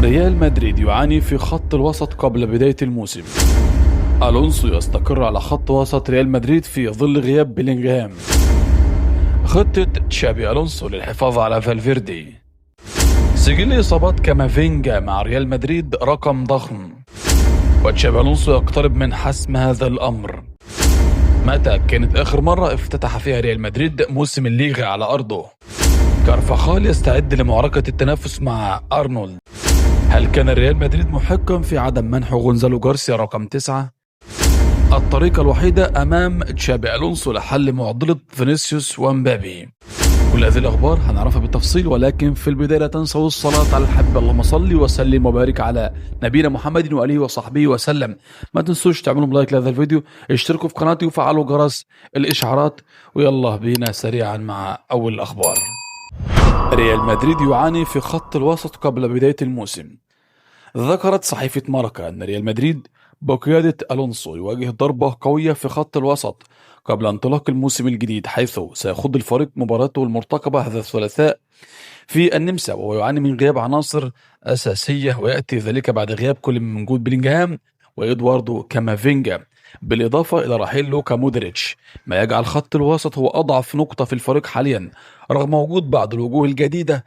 ريال مدريد يعاني في خط الوسط قبل بداية الموسم. ألونسو يستقر على خط وسط ريال مدريد في ظل غياب بيلينغهام. خطة تشابي ألونسو للحفاظ على فالفيردي. سجل إصابات كامافينجا مع ريال مدريد رقم ضخم، وتشابي ألونسو يقترب من حسم هذا الأمر. متى كانت آخر مرة افتتح فيها ريال مدريد موسم الليغا على أرضه؟ كارفاخال يستعد لمعركة التنافس مع أرنولد. هل كان ريال مدريد محقا في عدم منح غونزالو غارسيا رقم 9؟ الطريقة الوحيدة أمام تشابي ألونسو لحل معضلة فينيسيوس ومبابي. كل هذه الأخبار هنعرفها بالتفصيل، ولكن في البداية لا تنسوا الصلاة على الحبيب. اللهم صل وسلم وبارك على نبينا محمد وآله وصحبه وسلم. ما تنسوش تعملوا لايك لهذا الفيديو، اشتركوا في قناتي وفعلوا جرس الإشعارات، ويلا بينا سريعا مع أول الأخبار. ريال مدريد يعاني في خط الوسط قبل بداية الموسم. ذكرت صحيفة ماركا أن ريال مدريد بقيادة ألونسو يواجه ضربة قوية في خط الوسط قبل انطلاق الموسم الجديد، حيث سيخوض الفريق مباراته المرتقبة هذا الثلاثاء في النمسا، وهو يعاني من غياب عناصر أساسية، ويأتي ذلك بعد غياب كل من وجود بيلينغهام وإدواردو كامافينجا، بالإضافة إلى رحيل لوكا مودريتش، ما يجعل خط الوسط هو أضعف نقطة في الفريق حاليا رغم وجود بعض الوجوه الجديدة.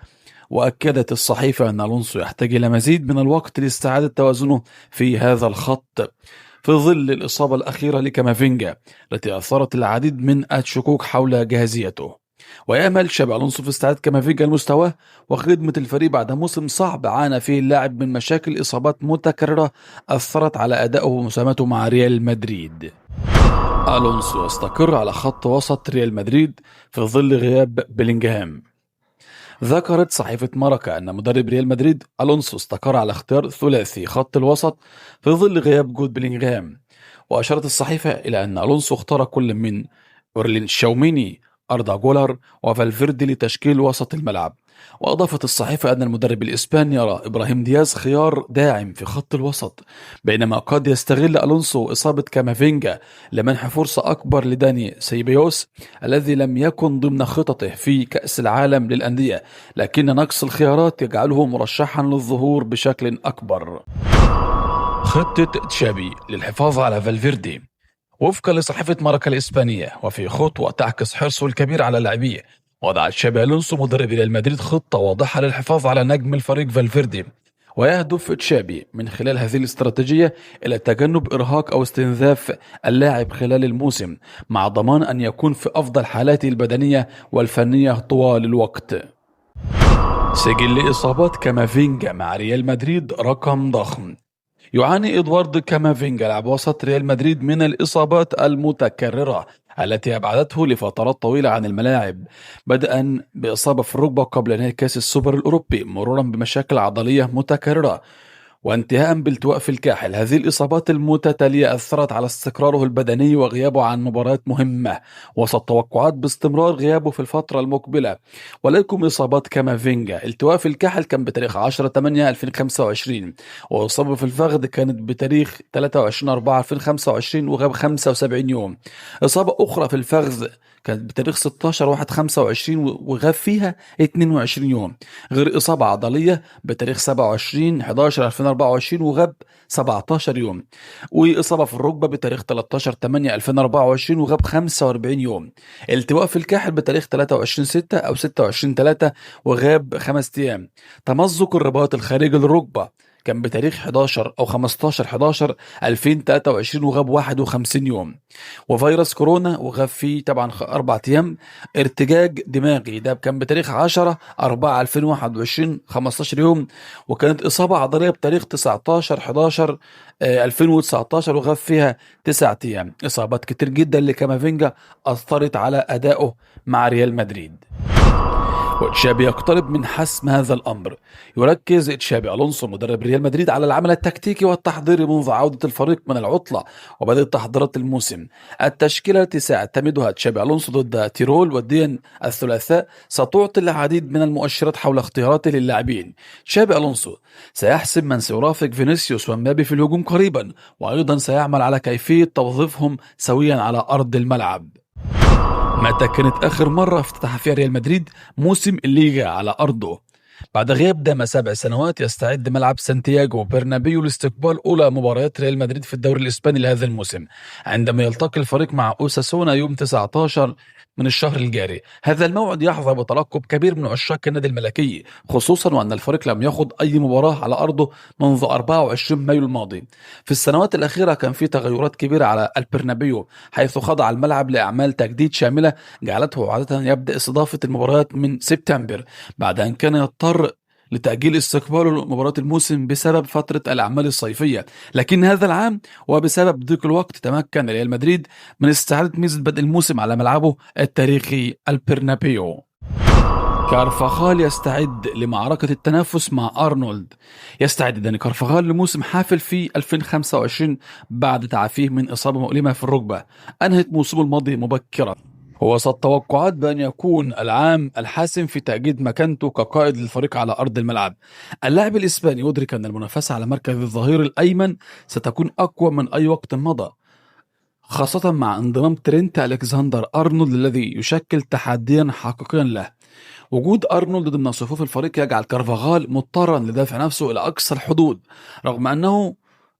وأكدت الصحيفة أن ألونسو يحتاج إلى مزيد من الوقت لاستعادة توازنه في هذا الخط في ظل الإصابة الأخيرة لكامافينجا التي أثارت العديد من الشكوك حول جاهزيته. ويأمل شابي ألونسو في استعادة كامافينجا لمستواه وخدمة الفريق بعد موسم صعب عانى فيه اللاعب من مشاكل إصابات متكررة أثرت على أدائه ومساهمته مع ريال مدريد. ألونسو يستقر على خط وسط ريال مدريد في ظل غياب بيلينغهام. ذكرت صحيفة ماركا أن مدرب ريال مدريد ألونسو استقر على اختيار ثلاثي خط الوسط في ظل غياب جود بيلينغهام. وأشارت الصحيفة إلى أن ألونسو اختار كل من أورلين شاوميني، أردا جولر، وفالفيردي لتشكيل وسط الملعب. وأضافت الصحيفة أن المدرب الإسباني يرى إبراهيم دياز خيار داعم في خط الوسط، بينما قد يستغل ألونسو إصابة كامافينجا لمنح فرصة أكبر لداني سيبايوس الذي لم يكن ضمن خططه في كأس العالم للأندية، لكن نقص الخيارات يجعله مرشحا للظهور بشكل أكبر. خطة تشابي للحفاظ على فالفيردي. وفقا لصحيفة ماركا الإسبانية، وفي خطوة تعكس حرصه الكبير على لاعبيه، وضع تشابي ألونسو مدرب ريال مدريد خطة واضحة للحفاظ على نجم الفريق فالفيردي. ويهدف تشابي من خلال هذه الاستراتيجية إلى تجنب إرهاق أو استنزاف اللاعب خلال الموسم، مع ضمان أن يكون في أفضل حالاته البدنية والفنية طوال الوقت. سجل إصابات كامافينجا مع ريال مدريد رقم ضخم. يعاني إدوارد كامافينجا لاعب وسط ريال مدريد من الإصابات المتكررة التي أبعدته لفترات طويلة عن الملاعب، بدءا بإصابة في الركبة قبل نهائي كأس السوبر الأوروبي، مرورا بمشاكل عضلية متكررة، وانتهاء بالتواء في الكاحل. هذه الإصابات المتتالية أثرت على استقراره البدني وغيابه عن مباريات مهمة، وسط توقعات باستمرار غيابه في الفترة المقبلة. ولكم إصابات كامافينجا. التواء في الكاحل كان بتاريخ 10/8/2025، وإصابة في الفخذ كانت بتاريخ 23/4/2025 وغاب 75 يوم. إصابة أخرى في الفخذ كانت بتاريخ 16/1/25 وغاب فيها 22 يوم، غير إصابة عضلية بتاريخ 27/11/2024 وغاب 17 يوم، وإصابة في الركبة بتاريخ 13/8/2024 وغاب 45 يوم. التواء في الكاحل بتاريخ 23/6 أو 26/3 وغاب 5 أيام. تمزق الرباط الخارجي للركبة كان بتاريخ 11 أو 15/11/2023 وغاب 51 يوم. وفيروس كورونا وغاب فيه طبعا 4 أيام. ارتجاج دماغي ده كان بتاريخ 10/4/2021 15 يوم، وكانت إصابة عضلية بتاريخ 19/11/2019 وغاب فيها 9 أيام. إصابات كتير جدا لكامافينجا أثرت على أدائه مع ريال مدريد، وتشابي يقترب من حسم هذا الأمر. يركز تشابي ألونسو مدرب ريال مدريد على العمل التكتيكي والتحضيري منذ عودة الفريق من العطلة وبدء تحضيرات الموسم. التشكيلة التي سيعتمدها تشابي ألونسو ضد تيرول وديا الثلاثاء ستعطي العديد من المؤشرات حول اختياراته للاعبين. تشابي ألونسو سيحسب من سيرافق فينيسيوس ومبابي في الهجوم قريبا، وأيضا سيعمل على كيفية توظيفهم سويا على أرض الملعب. متى كانت آخر مرة افتتح فيها ريال مدريد موسم الليغا على أرضه؟ بعد غياب دام 7 سنوات يستعد ملعب سانتياغو برنابيو لاستقبال أولى مباريات ريال مدريد في الدوري الإسباني لهذا الموسم، عندما يلتقي الفريق مع أوساسونا يوم 19 من الشهر الجاري. هذا الموعد يحظى بترقب كبير من عشاق النادي الملكي، خصوصا وأن الفريق لم يخوض أي مباراة على أرضه منذ 24 مايو الماضي. في السنوات الأخيرة كان في تغيرات كبيرة على البرنابيو، حيث خضع الملعب لأعمال تجديد شاملة جعلته عادة يبدأ استضافة المباريات من سبتمبر، بعد أن كان يضطر لتأجيل استقباله لمباراة الموسم بسبب فترة الأعمال الصيفية. لكن هذا العام وبسبب ضيق الوقت تمكن ريال مدريد من استعادة ميزة بدء الموسم على ملعبه التاريخي البرنابيو. كارفاخال يستعد لمعركة التنافس مع أرنولد. يستعد داني كارفاخال لموسم حافل في 2025 بعد تعافيه من إصابة مؤلمة في الركبة أنهت موسمه الماضي مبكرا، وسط توقعات بأن يكون العام الحاسم في تأكيد مكانته كقائد للفريق على أرض الملعب. اللاعب الإسباني يدرك أن المنافسة على مركز الظهير الأيمن ستكون أقوى من أي وقت مضى، خاصة مع انضمام ترينت ألكسندر أرنولد الذي يشكل تحديا حقيقيا له. وجود أرنولد ضمن صفوف الفريق يجعل كارفاغال مضطرا لدافع نفسه إلى أقصى الحدود، رغم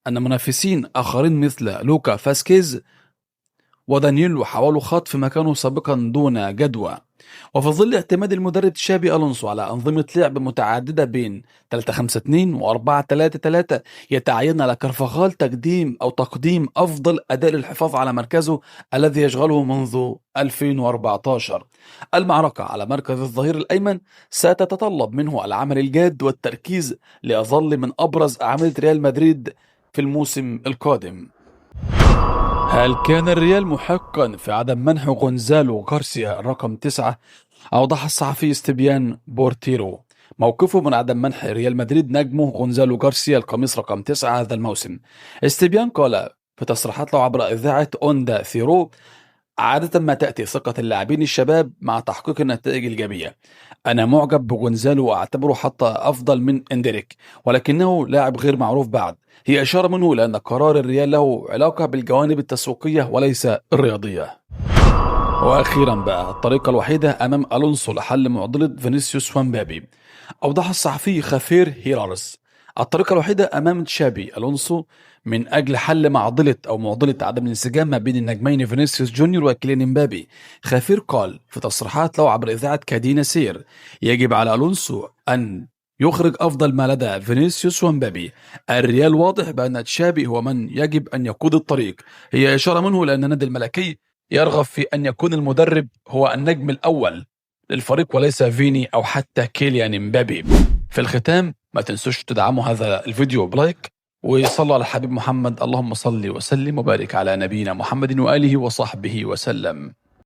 أن منافسين آخرين مثل لوكا فاسكيز ودانييلو حاولوا خطف مكانه سابقا دون جدوى. وفي ظل اعتماد المدرب تشابي ألونسو على أنظمة لعب متعددة بين 3-5-2 و 4-3-3، يتعين على كارفاخال تقديم أفضل أداء للحفاظ على مركزه الذي يشغله منذ 2014. المعركة على مركز الظهير الأيمن ستتطلب منه العمل الجاد والتركيز ليظل من أبرز أعمدة ريال مدريد في الموسم القادم. هل كان الريال محقا في عدم منح غونزالو غارسيا الرقم 9؟ أوضح الصحفي استبيان بورتيرو موقفه من عدم منح ريال مدريد نجمه غونزالو غارسيا القميص رقم 9 هذا الموسم. استبيان قال في تصريحات له عبر إذاعة أوندا ثيرو: عادة ما تأتي ثقة اللاعبين الشباب مع تحقيق النتائج الإيجابية. أنا معجب بغونزالو وأعتبره حتى أفضل من إندريك، ولكنه لاعب غير معروف بعد. هي إشارة منه لأن قرار الريال له علاقة بالجوانب التسويقية وليس الرياضية. وأخيرا بقى الطريقة الوحيدة أمام ألونسو لحل معضلة فينيسيوس ومبابي. أوضح الصحفي خافير هيرارس: الطريقة الوحيدة أمام تشابي ألونسو من أجل حل معضلة عدم الانسجام ما بين النجمين فينيسيوس جونيور وكيليان مبابي. خافير قال في تصريحات له عبر إذاعة كادينا سير: يجب على ألونسو أن يخرج أفضل ما لدى فينيسيوس ومبابي. الريال واضح بأن تشابي هو من يجب أن يقود الطريق. هي إشارة منه لأن النادي الملكي يرغب في أن يكون المدرب هو النجم الأول للفريق وليس فيني أو حتى كيليان مبابي. في الختام ما تنسوش تدعموا هذا الفيديو بلايك وصلوا على الحبيب محمد. اللهم صل وسلم وبارك على نبينا محمد وآله وصحبه وسلم.